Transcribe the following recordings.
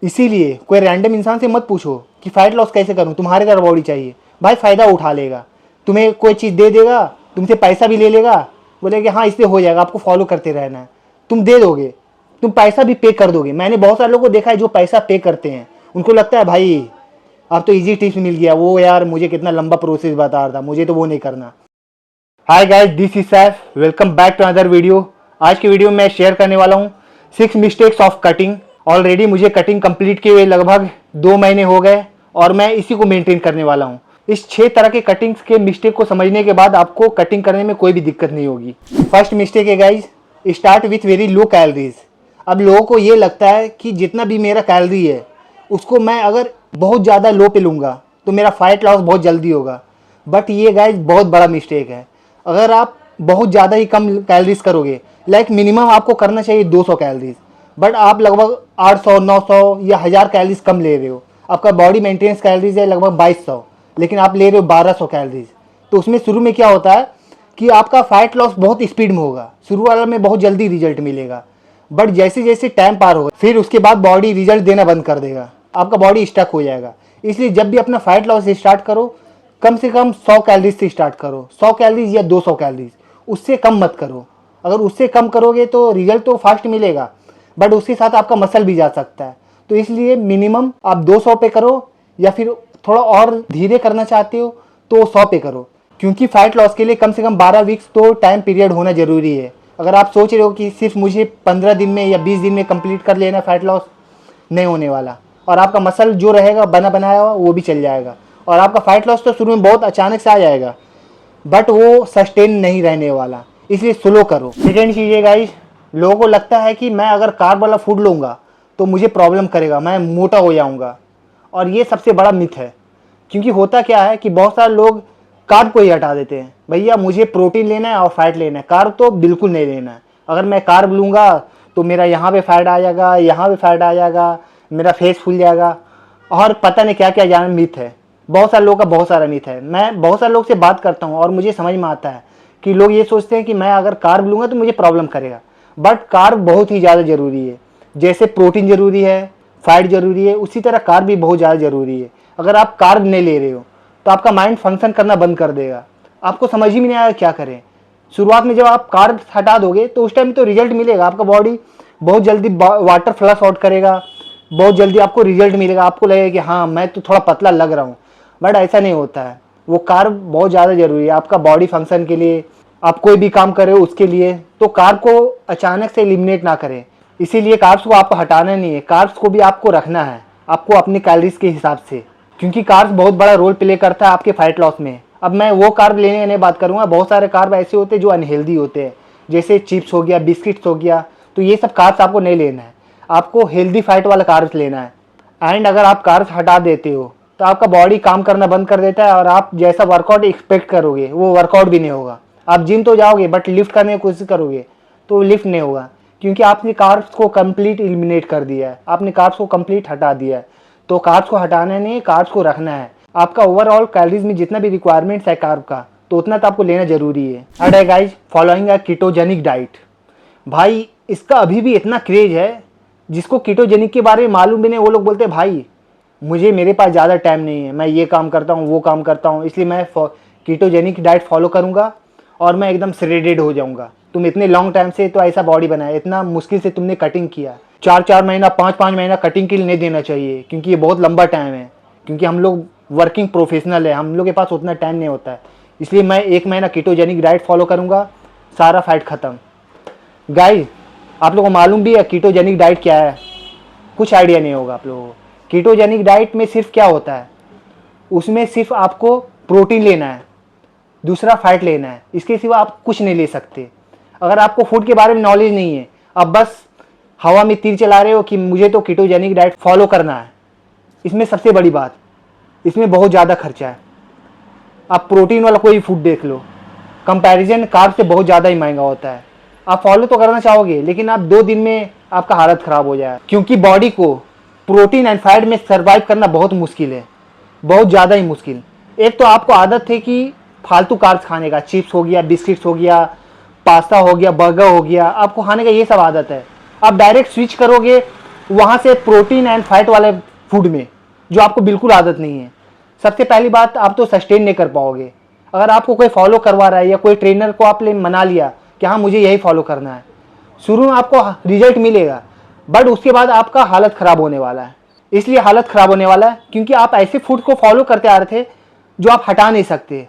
इसीलिए कोई रैंडम इंसान से मत पूछो कि फैट लॉस कैसे करूँ, तुम्हारे तरह बॉडी चाहिए। भाई फ़ायदा उठा लेगा, तुम्हें कोई चीज़ दे देगा, तुमसे पैसा भी ले लेगा, बोलेगा हाँ इससे हो जाएगा, आपको फॉलो करते रहना है। तुम दे दोगे, तुम पैसा भी पे कर दोगे। मैंने बहुत सारे लोगों को देखा है जो पैसा पे करते हैं, उनको लगता है भाई अब तो इजी टिप्स मिल गया, वो यार मुझे कितना लंबा प्रोसेस बता रहा था, मुझे तो वो नहीं करना। Hi guys, this is Saif, welcome back to another video. आज की वीडियो में मैं शेयर करने वाला हूँ 6 मिस्टेक्स ऑफ कटिंग। ऑलरेडी मुझे कटिंग कंप्लीट किए हुए लगभग 2 महीने हो गए और मैं इसी को मेंटेन करने वाला हूँ। इस 6 तरह के कटिंग्स के मिस्टेक को समझने के बाद आपको कटिंग करने में कोई भी दिक्कत नहीं होगी। फर्स्ट मिस्टेक है guys, start with very low calories. अब लोगों को ये लगता है कि जितना भी मेरा कैलोरी है उसको मैं अगर बहुत ज़्यादा लो पे लूँगा तो मेरा फैट लॉस बहुत जल्दी होगा। बट ये गाइज बहुत बड़ा मिस्टेक है। अगर आप बहुत ज़्यादा ही कम कैलोरीज करोगे, लाइक मिनिमम आपको करना चाहिए 200 कैलोरीज, बट आप लगभग 800, 900 या 1000 कैलोरीज कम ले रहे हो। आपका बॉडी मेंटेनेंस कैलोरीज है लगभग 2200, लेकिन आप ले रहे हो 1200 कैलोरीज। तो उसमें शुरू में क्या होता है कि आपका फैट लॉस बहुत स्पीड में होगा, शुरू वाला में बहुत जल्दी रिजल्ट मिलेगा, बट जैसे जैसे टाइम पार होगा फिर उसके बाद बॉडी रिजल्ट देना बंद कर देगा, आपका बॉडी स्टक हो जाएगा। इसलिए जब भी अपना फैट लॉस स्टार्ट करो, कम से कम 100 कैलोरीज से स्टार्ट करो, 100 कैलोरीज या 200 कैलोरीज, उससे कम मत करो। अगर उससे कम करोगे तो रिजल्ट तो फास्ट मिलेगा, बट उसके साथ आपका मसल भी जा सकता है। तो इसलिए मिनिमम आप 200 पे करो, या फिर थोड़ा और धीरे करना चाहते हो तो 100 पे करो, क्योंकि फैट लॉस के लिए कम से कम 12 वीक्स तो टाइम पीरियड होना ज़रूरी है। अगर आप सोच रहे हो कि सिर्फ मुझे 15 दिन में या 20 दिन में कंप्लीट कर लेना फैट लॉस, नहीं होने वाला, और आपका मसल जो रहेगा बना बनाया हुआ वो भी चल जाएगा। और आपका फैट लॉस तो शुरू में बहुत अचानक से आ जाएगा, बट वो सस्टेन नहीं रहने वाला, इसलिए स्लो करो। सेकेंड चीज़ है गाइस, लोगों को लगता है कि मैं अगर कार्ब वाला फूड लूँगा तो मुझे प्रॉब्लम करेगा, मैं मोटा हो जाऊँगा, और ये सबसे बड़ा मिथ है। क्योंकि होता क्या है कि बहुत सारे लोग कार्ब को ही हटा देते हैं, भैया मुझे प्रोटीन लेना है और फैट लेना है, कार्ब तो बिल्कुल नहीं लेना है। अगर मैं कार्ब लूँगा तो मेरा यहाँ पे फैट आ जाएगा, यहाँ पे फैट आ जाएगा, मेरा फेस फूल जाएगा, और पता नहीं क्या क्या जान मिथ है। बहुत सारे लोगों का बहुत सारा मिथ है। मैं बहुत सारे लोग से बात करता हूँ और मुझे समझ में आता है कि लोग ये सोचते हैं कि मैं अगर कार्ब लूँगा तो मुझे प्रॉब्लम करेगा, बट कार्ब बहुत ही ज़्यादा ज़रूरी है। जैसे प्रोटीन ज़रूरी है, फैट ज़रूरी है, उसी तरह कार्ब भी बहुत ज़्यादा ज़रूरी है। अगर आप कार्ब नहीं ले रहे हो तो आपका माइंड फंक्शन करना बंद कर देगा, आपको समझ ही नहीं आएगा क्या करें। शुरुआत में जब आप कार्ब हटा दोगे तो उस टाइम तो रिजल्ट मिलेगा, आपका बॉडी बहुत जल्दी वाटर फ्लश आउट करेगा, बहुत जल्दी आपको रिजल्ट मिलेगा, आपको लगेगा कि हाँ मैं तो थोड़ा पतला लग रहा हूँ, बट ऐसा नहीं होता है। वो कार्ब बहुत ज़्यादा ज़रूरी है आपका बॉडी फंक्शन के लिए, आप कोई भी काम कर रहे हो उसके लिए। तो कार्ब को अचानक से एलिमिनेट ना करें, इसीलिए कार्ब्स को आपको हटाना नहीं है, कार्ब्स को भी आपको रखना है, आपको अपनी कैलोरीज के हिसाब से, क्योंकि कार्ब्स बहुत बड़ा रोल प्ले करता है आपके फैट लॉस में। अब मैं वो कार्ब लेने की नहीं बात करूँगा, बहुत सारे कार्ब ऐसे होते हैं जो अनहेल्दी होते हैं, जैसे चिप्स हो गया, बिस्किट्स हो गया, तो ये सब कार्ब्स आपको नहीं लेना है, आपको हेल्दी फैट वाला कार्ब्स लेना है। एंड अगर आप कार्ब्स हटा देते हो तो आपका बॉडी काम करना बंद कर देता है, और आप जैसा वर्कआउट एक्सपेक्ट करोगे वो वर्कआउट भी नहीं होगा। आप जिम तो जाओगे बट लिफ्ट करने की कोशिश करोगे तो लिफ्ट नहीं होगा, क्योंकि आपने कार्ब्स को कंप्लीट एलिमिनेट कर दिया है, आपने कार्ब्स को कंप्लीट हटा दिया है। तो कार्ब्स को हटाना नहीं, कार्ब्स को रखना है। आपका ओवरऑल कैलोरीज में जितना भी रिक्वायरमेंट्स है कार्ब का, तो उतना तो आपको लेना जरूरी है। अरे guys, following a ketogenic diet, भाई इसका अभी भी इतना क्रेज है। जिसको कीटोजेनिक के बारे में मालूम भी नहीं, वो लोग बोलते हैं भाई मेरे पास ज़्यादा टाइम नहीं है, मैं ये काम करता हूँ वो काम करता हूँ, इसलिए मैं कीटोजेनिक डाइट फॉलो करूँगा और मैं एकदम श्रेडेड हो जाऊँगा। तुम इतने लॉन्ग टाइम से तो ऐसा बॉडी बनाया, इतना मुश्किल से तुमने कटिंग किया, 4-4 महीना 5-5 महीना कटिंग के लिए नहीं देना चाहिए, क्योंकि ये बहुत लंबा टाइम है। क्योंकि हम लोग वर्किंग प्रोफेशनल है, हम लोग के पास उतना टाइम नहीं होता है, इसलिए मैं 1 महीना कीटोजेनिक डाइट फॉलो करूँगा, सारा फैट ख़त्म। गाइस, आप लोगों को मालूम भी है कीटोजेनिक डाइट क्या है? कुछ आइडिया नहीं होगा आप लोगों को। कीटोजेनिक डाइट में सिर्फ क्या होता है, उसमें सिर्फ आपको प्रोटीन लेना है, दूसरा फैट लेना है, इसके सिवा आप कुछ नहीं ले सकते। अगर आपको फूड के बारे में नॉलेज नहीं है, आप बस हवा में तीर चला रहे हो कि मुझे तो कीटोजेनिक डाइट फॉलो करना है, इसमें सबसे बड़ी बात, इसमें बहुत ज़्यादा खर्चा है। आप प्रोटीन वाला कोई फूड देख लो, कंपैरिजन कार्ब से बहुत ज़्यादा ही महंगा होता है। आप फॉलो तो करना चाहोगे, लेकिन आप 2 दिन में आपका हालत ख़राब हो जाएगा, क्योंकि बॉडी को प्रोटीन एंड फैट में सर्वाइव करना बहुत मुश्किल है, बहुत ज़्यादा ही मुश्किल। एक तो आपको आदत है कि फालतू कार्ब्स खाने का, चिप्स हो गया, बिस्किट्स हो गया, पास्ता हो गया, बर्गर हो गया, आपको खाने का ये सब आदत है। आप डायरेक्ट स्विच करोगे वहाँ से प्रोटीन एंड फैट वाले फूड में, जो आपको बिल्कुल आदत नहीं है। सबसे पहली बात, आप तो सस्टेन नहीं कर पाओगे। अगर आपको कोई फॉलो करवा रहा है या कोई ट्रेनर को आपने मना लिया कि हाँ मुझे यही फॉलो करना है, शुरू में आपको रिजल्ट मिलेगा, बट उसके बाद आपका हालत ख़राब होने वाला है। इसलिए हालत ख़राब होने वाला है क्योंकि आप ऐसे फूड को फॉलो करते आ रहे थे जो आप हटा नहीं सकते।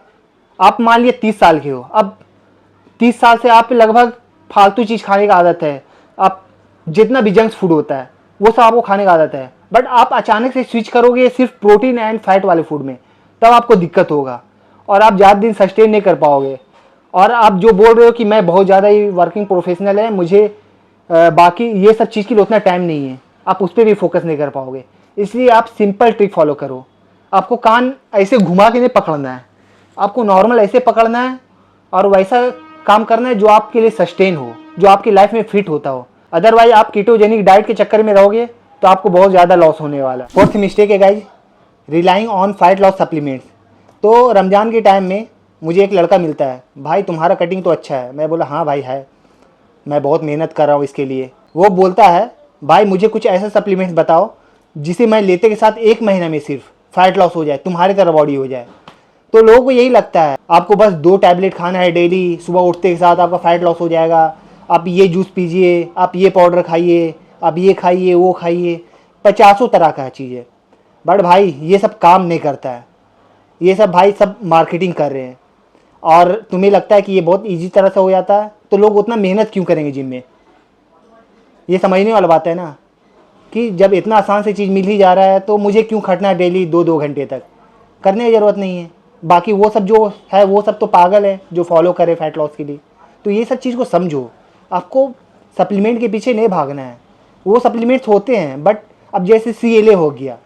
आप मान लिए 30 साल के हो, अब 30 साल से आप लगभग फालतू चीज़ खाने का आदत है। आप जितना भी जंक फूड होता है वो सब आपको खाने का आदत है, बट आप अचानक से स्विच करोगे सिर्फ प्रोटीन एंड फैट वाले फूड में, तब आपको दिक्कत होगा और आप ज़्यादा दिन सस्टेन नहीं कर पाओगे। और आप जो बोल रहे हो कि मैं बहुत ज़्यादा ही वर्किंग प्रोफेशनल है, मुझे बाकी ये सब चीज़ के लिए उतना टाइम नहीं है, आप उस पर भी फोकस नहीं कर पाओगे। इसलिए आप सिंपल ट्रिक फॉलो करो। आपको कान ऐसे घुमा के नहीं पकड़ना है, आपको नॉर्मल ऐसे पकड़ना है और वैसा काम करना है जो आपके लिए सस्टेन हो, जो आपकी लाइफ में फिट होता हो। अदरवाइज आप कीटोजेनिक डाइट के चक्कर में रहोगे तो आपको बहुत ज़्यादा लॉस होने वाला है। फोर्थ मिस्टेक है guys, relying on fat loss supplements. तो रमज़ान के टाइम में मुझे एक लड़का मिलता है, भाई तुम्हारा कटिंग तो अच्छा है। मैं बोला हाँ भाई है, मैं बहुत मेहनत कर रहा हूँ इसके लिए। वो बोलता है भाई मुझे कुछ ऐसा सप्लीमेंट्स बताओ जिसे मैं लेते के साथ 1 महीना में सिर्फ फैट लॉस हो जाए, तुम्हारी तरह बॉडी हो जाए। तो लोगों को यही लगता है आपको बस 2 टैबलेट खाना है डेली, सुबह उठते के साथ आपका फैट लॉस हो जाएगा, आप ये जूस पीजिए, आप ये पाउडर खाइए, आप ये खाइए वो खाइए, 50 तरह का चीज़ है। बट भाई ये सब काम नहीं करता है, ये सब भाई सब मार्केटिंग कर रहे हैं। और तुम्हें लगता है कि ये बहुत ईजी तरह से हो जाता है, तो लोग उतना मेहनत क्यों करेंगे जिम में? ये समझने वाला बात है ना कि जब इतना आसान से चीज़ मिल ही जा रहा है तो मुझे क्यों खटना है डेली 2-2 घंटे तक? करने की ज़रूरत नहीं है। बाकी वो सब जो है वो सब तो पागल है जो फॉलो करे फैट लॉस के लिए। तो ये सब चीज़ को समझो, आपको सप्लीमेंट के पीछे नहीं भागना है। वो सप्लीमेंट्स होते हैं, बट अब जैसे CLA हो गया,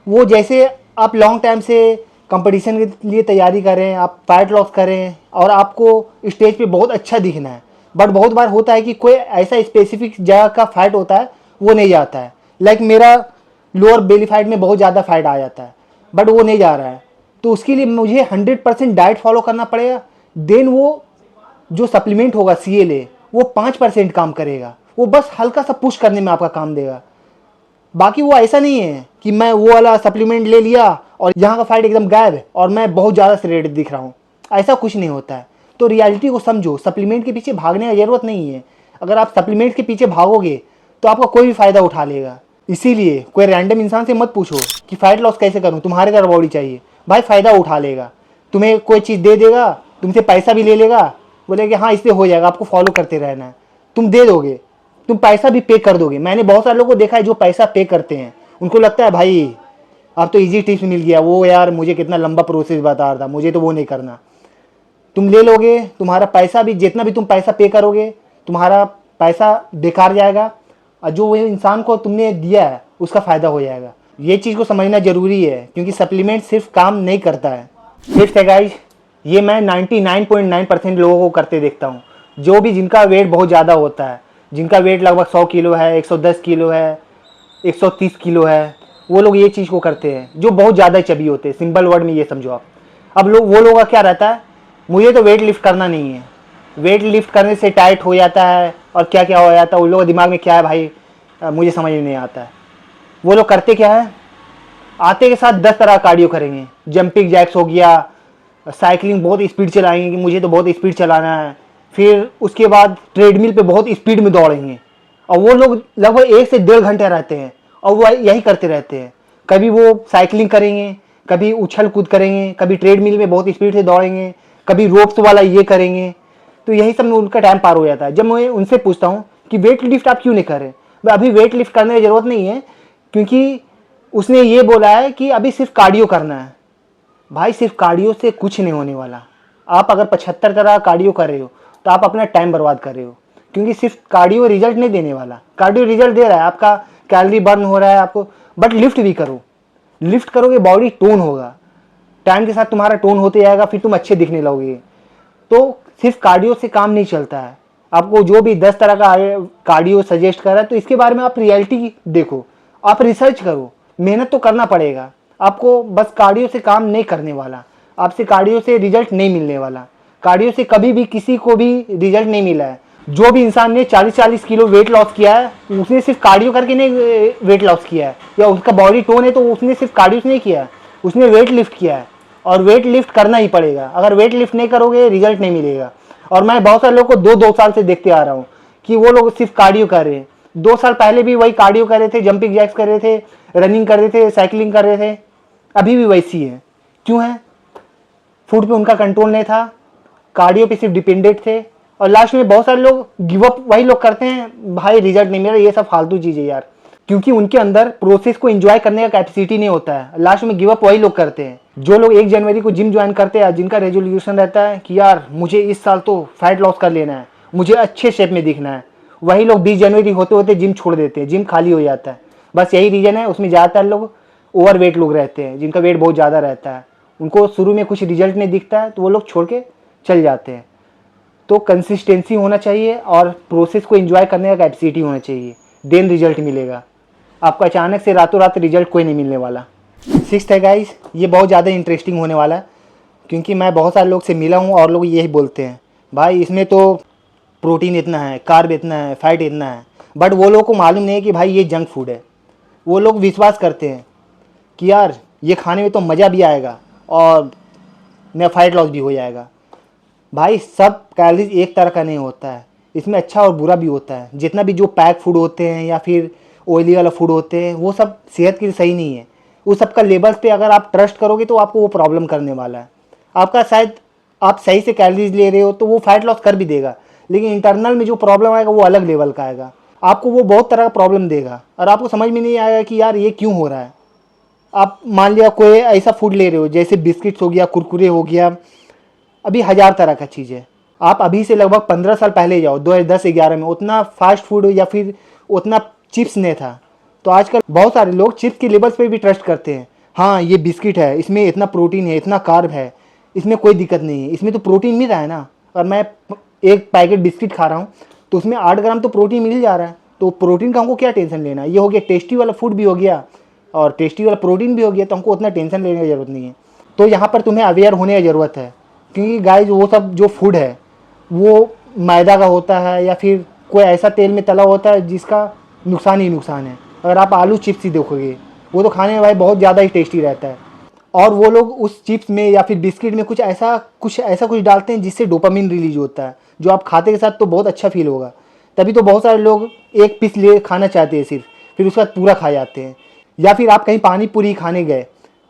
वो जैसे आप लॉन्ग टाइम से कंपटीशन के लिए तैयारी करें, आप फैट लॉस करें और आपको स्टेज पे बहुत अच्छा दिखना है, बट बहुत बार होता है कि कोई ऐसा स्पेसिफिक जगह का फैट होता है वो नहीं जाता है। लाइक मेरा लोअर बेली फैट में बहुत ज़्यादा फैट आ जाता है, बट वो नहीं जा रहा है, तो उसके लिए मुझे 100% डाइट फॉलो करना पड़ेगा। देन वो जो सप्लीमेंट होगा CLA वो 5% काम करेगा, वो बस हल्का सा पुश करने में आपका काम देगा। बाकी वो ऐसा नहीं है कि मैं वो वाला सप्लीमेंट ले लिया और यहाँ का फैट एकदम गायब है और मैं बहुत ज़्यादा श्रेडेड दिख रहा हूँ, ऐसा कुछ नहीं होता है। तो रियलिटी को समझो, सप्लीमेंट के पीछे भागने की ज़रूरत नहीं है। अगर आप सप्लीमेंट के पीछे भागोगे तो आपका कोई भी फ़ायदा उठा लेगा। इसीलिए कोई रैंडम इंसान से मत पूछो कि फ़ैट लॉस कैसे करूँ, तुम्हारे तरह बॉडी चाहिए। भाई फ़ायदा उठा लेगा, तुम्हें कोई चीज़ दे देगा, तुमसे पैसा भी ले लेगा, बोलेगा हाँ इससे हो जाएगा, आपको फॉलो करते रहना है। तुम दे दोगे, तुम पैसा भी पे कर दोगे। मैंने बहुत सारे लोगों को देखा है जो पैसा पे करते हैं, उनको लगता है भाई अब तो इजी टिप्स मिल गया, वो यार मुझे कितना लंबा प्रोसेस बता रहा था, मुझे तो वो नहीं करना। तुम ले लोगे, तुम्हारा पैसा भी, जितना भी तुम पैसा पे करोगे तुम्हारा पैसा बेकार जाएगा और जो वो इंसान को तुमने दिया है उसका फ़ायदा हो जाएगा। ये चीज़ को समझना ज़रूरी है क्योंकि सप्लीमेंट सिर्फ काम नहीं करता है। फिफ्थ है गाइस, ये मैं 99.9% लोगों को करते देखता हूँ, जो भी जिनका वेट बहुत ज़्यादा होता है, जिनका वेट लगभग 100 किलो है, 110 किलो है, 130 किलो है, वो लोग ये चीज़ को करते हैं जो बहुत ज़्यादा चबी होते हैं। सिंपल वर्ड में ये समझो आप। अब लोग वो लोगों का क्या रहता है, मुझे तो वेट लिफ्ट करना नहीं है, वेट लिफ्ट करने से टाइट हो जाता है और क्या क्या हो जाता है, उन लोगों के दिमाग में क्या है भाई मुझे समझ में नहीं आता है। वो लोग करते क्या है, आते के साथ 10 तरह कार्डियो करेंगे, जंपिंग जैक्स हो गया, साइकिलिंग बहुत स्पीड चलाएंगे कि मुझे तो बहुत स्पीड चलाना है, फिर उसके बाद ट्रेडमिल पे बहुत स्पीड में दौड़ेंगे और वो लोग लगभग 1 से 1.5 घंटे रहते हैं और वो यही करते रहते हैं। कभी वो साइकिलिंग करेंगे, कभी उछल कूद करेंगे, कभी ट्रेडमिल में बहुत स्पीड से दौड़ेंगे, कभी रोप्स वाला ये करेंगे। तो यही सब में उनका टाइम पार हो जाता है। जब मैं उनसे पूछता हूँ कि वेट लिफ्ट आप क्यों नहीं कर रहे, अभी वेट लिफ्ट करने की ज़रूरत नहीं है क्योंकि उसने ये बोला है कि अभी सिर्फ कार्डियो करना है। भाई सिर्फ कार्डियो से कुछ नहीं होने वाला। आप अगर 75 तरह कार्डियो कर रहे हो तो आप अपना टाइम बर्बाद कर रहे हो क्योंकि सिर्फ कार्डियो रिजल्ट नहीं देने वाला। कार्डियो रिजल्ट दे रहा है, आपका कैलोरी बर्न हो रहा है आपको, बट लिफ्ट भी करो। लिफ्ट करोगे बॉडी टोन होगा, टाइम के साथ तुम्हारा टोन होते जाएगा, फिर तुम अच्छे दिखने लगोगे। तो सिर्फ कार्डियो से काम नहीं चलता है। आपको जो भी 10 तरह का कार्डियो सजेस्ट कर रहा है तो इसके बारे में आप रियलिटी देखो, आप रिसर्च करो, मेहनत तो करना पड़ेगा आपको। बस कार्डियो से काम नहीं करने वाला, आपसे कार्डियो से रिजल्ट नहीं मिलने वाला। कार्डियो से कभी भी किसी को भी रिजल्ट नहीं मिला है। जो भी इंसान ने 40-40 किलो वेट लॉस किया है उसने सिर्फ कार्डियो करके नहीं वेट लॉस किया है, या उसका बॉडी टोन है तो उसने सिर्फ कार्डियो नहीं किया है, उसने वेट लिफ्ट किया है। और वेट लिफ्ट करना ही पड़ेगा, अगर वेट लिफ्ट नहीं करोगे रिजल्ट नहीं मिलेगा। और मैं बहुत सारे लोगों को 2-2 साल से देखते आ रहा हूँ कि वो लोग सिर्फ कार्डियो कर रहे हैं। 2 साल पहले भी वही कार्डियो कर रहे थे, जंपिंग जैक्स कर रहे थे, रनिंग कर रहे थे, साइकिलिंग कर रहे थे, अभी भी वैसी है। क्यों है? फूड पे उनका कंट्रोल नहीं था, कार्डियो पे सिर्फ डिपेंडेंट थे, और लास्ट में बहुत सारे लोग गिव अप वही लोग करते हैं, भाई रिजल्ट नहीं मिला, ये सब फालतू चीज़ है यार, क्योंकि उनके अंदर प्रोसेस को एंजॉय करने का कैपेसिटी नहीं होता है। लास्ट में गिव अप वही लोग करते हैं जो लोग 1 जनवरी को जिम ज्वाइन करते हैं, जिनका रेजोल्यूशन रहता है कि यार मुझे इस साल तो फैट लॉस कर लेना है, मुझे अच्छे शेप में दिखना है। वही लोग 20 जनवरी होते होते जिम छोड़ देते हैं, जिम खाली हो जाता है। बस यही रीज़न है, उसमें ज़्यादातर लोग ओवर वेट लोग रहते हैं, जिनका वेट बहुत ज़्यादा रहता है, उनको शुरू में कुछ रिजल्ट नहीं दिखता है तो वो लोग छोड़ के चल जाते हैं। तो कंसिस्टेंसी होना चाहिए और प्रोसेस को एंजॉय करने का कैपेसिटी होना चाहिए, देन रिजल्ट मिलेगा। आपको अचानक से रातों रात रिजल्ट कोई नहीं मिलने वाला। 6th है गाइस, ये बहुत ज़्यादा इंटरेस्टिंग होने वाला है, क्योंकि मैं बहुत सारे लोग से मिला हूँ और लोग यही बोलते हैं भाई इसमें तो प्रोटीन इतना है, कार्ब इतना है, फैट इतना है, बट वो लोगों को मालूम नहीं है कि भाई ये जंक फूड है। वो लोग विश्वास करते हैं कि यार ये खाने में तो मज़ा भी आएगा और मेरा फैट लॉस भी हो जाएगा। भाई सब कैलोरीज एक तरह का नहीं होता है, इसमें अच्छा और बुरा भी होता है। जितना भी जो पैक फूड होते हैं या फिर ऑयली वाला फूड होते हैं वो सब सेहत के लिए सही नहीं है। उस सब का लेबल्स पे अगर आप ट्रस्ट करोगे तो आपको वो प्रॉब्लम करने वाला है। आपका शायद आप सही से कैलोरीज ले रहे हो तो वो फैट लॉस कर भी देगा, लेकिन इंटरनल में जो प्रॉब्लम आएगा वो अलग लेवल का आएगा, आपको वो बहुत तरह का प्रॉब्लम देगा और आपको समझ में नहीं आएगा कि यार ये क्यों हो रहा है। आप मान लिया कोई ऐसा फूड ले रहे हो जैसे बिस्किट्स हो गया, कुरकुरे हो गया, अभी 1000 तरह का चीज़ है। आप अभी से लगभग 15 साल पहले जाओ, 2010-11 में उतना फास्ट फूड या फिर उतना चिप्स नहीं था। तो आजकल बहुत सारे लोग चिप्स के लेबल्स पे भी ट्रस्ट करते हैं, हाँ ये बिस्किट है, इसमें इतना प्रोटीन है, इतना कार्ब है, इसमें कोई दिक्कत नहीं है, इसमें तो प्रोटीन मिल रहा है ना। और मैं एक पैकेट बिस्किट खा रहा हूँ तो उसमें 8 ग्राम तो प्रोटीन मिल जा रहा है, तो प्रोटीन का हमको क्या टेंशन लेना है। ये हो गया टेस्टी वाला फूड भी हो गया और टेस्टी वाला प्रोटीन भी हो गया, तो हमको उतना टेंशन लेने की ज़रूरत नहीं है। तो यहाँ पर तुम्हें अवेयर होने की ज़रूरत है, क्योंकि गाइस वो सब जो फूड है वो मैदा का होता है या फिर कोई ऐसा तेल में तला होता है जिसका नुकसान ही नुकसान है। अगर आप आलू चिप्स ही देखोगे वो तो खाने में भाई बहुत ज़्यादा ही टेस्टी रहता है, और वो लोग उस चिप्स में या फिर बिस्किट में कुछ ऐसा कुछ डालते हैं जिससे डोपामिन रिलीज होता है, जो आप खाते के साथ तो बहुत अच्छा फील होगा। तभी तो बहुत सारे लोग एक पीस ले खाना चाहते हैं सिर्फ, फिर उसके बाद पूरा खा जाते हैं। या फिर आप कहीं पानी पूरी खाने गए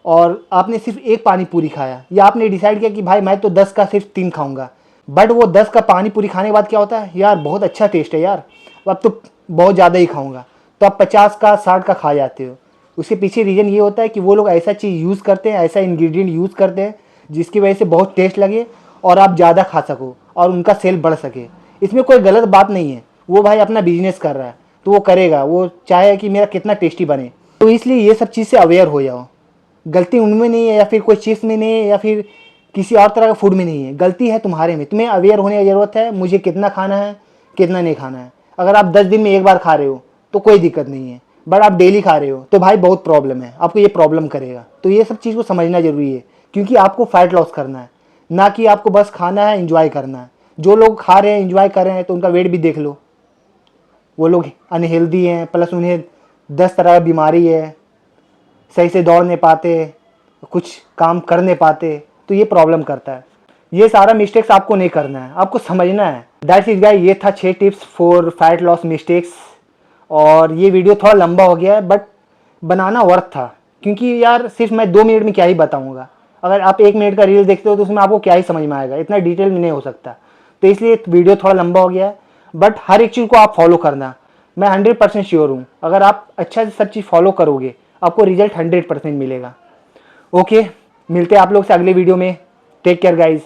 और आपने सिर्फ एक पानी पूरी खाया, या आपने डिसाइड किया कि भाई मैं तो 10 का सिर्फ 3 खाऊंगा, बट वो 10 का पानी पूरी खाने के बाद क्या होता है, यार बहुत अच्छा टेस्ट है यार, अब तो बहुत ज़्यादा ही खाऊंगा, तो आप 50 का 60 का खा जाते हो। उसके पीछे रीज़न ये होता है कि वो लोग ऐसा चीज़ यूज़ करते हैं, ऐसा इंग्रेडिएंट यूज़ करते हैं जिसकी वजह से बहुत टेस्ट लगे और आप ज़्यादा खा सको और उनका सेल बढ़ सके। इसमें कोई गलत बात नहीं है, वो भाई अपना बिजनेस कर रहा है तो वो करेगा, वो चाहे कि मेरा कितना टेस्टी बने। तो इसलिए ये सब चीज़ से अवेयर हो जाओ। गलती उनमें नहीं है या फिर कोई चिप्स में नहीं है या फिर किसी और तरह का फूड में नहीं है, गलती है तुम्हारे में। तुम्हें अवेयर होने की ज़रूरत है, मुझे कितना खाना है कितना नहीं खाना है। अगर आप 10 दिन में एक बार खा रहे हो तो कोई दिक्कत नहीं है, बट आप डेली खा रहे हो तो भाई बहुत प्रॉब्लम है, आपको ये प्रॉब्लम करेगा। तो ये सब चीज़ को समझना ज़रूरी है, क्योंकि आपको फैट लॉस करना है, ना कि आपको बस खाना है, इंजॉय करना है। जो लोग खा रहे हैं, इंजॉय कर रहे हैं, तो उनका वेट भी देख लो, वो लोग अनहेल्दी हैं, प्लस उन्हें 10 तरह की बीमारी है, सही से दौड़ नहीं पाते, कुछ काम कर नहीं पाते, तो ये प्रॉब्लम करता है। ये सारा मिस्टेक्स आपको नहीं करना है, आपको समझना है। दैट्स इट गाइस, ये था 6 tips for fat loss mistakes. और ये वीडियो थोड़ा लंबा हो गया है, बट बनाना वर्थ था, क्योंकि यार सिर्फ मैं 2 मिनट में क्या ही बताऊंगा। अगर आप 1 मिनट का रील देखते हो तो उसमें आपको क्या ही समझ में आएगा, इतना डिटेल में नहीं हो सकता। तो इसलिए वीडियो थोड़ा लंबा हो गया है, बट हर एक चीज़ को आप फॉलो करना। मैं 100% श्योर हूँ, अगर आप अच्छा से सब चीज़ फॉलो करोगे आपको रिजल्ट 100% मिलेगा। ओके, मिलते हैं आप लोग से अगले वीडियो में। Take care guys.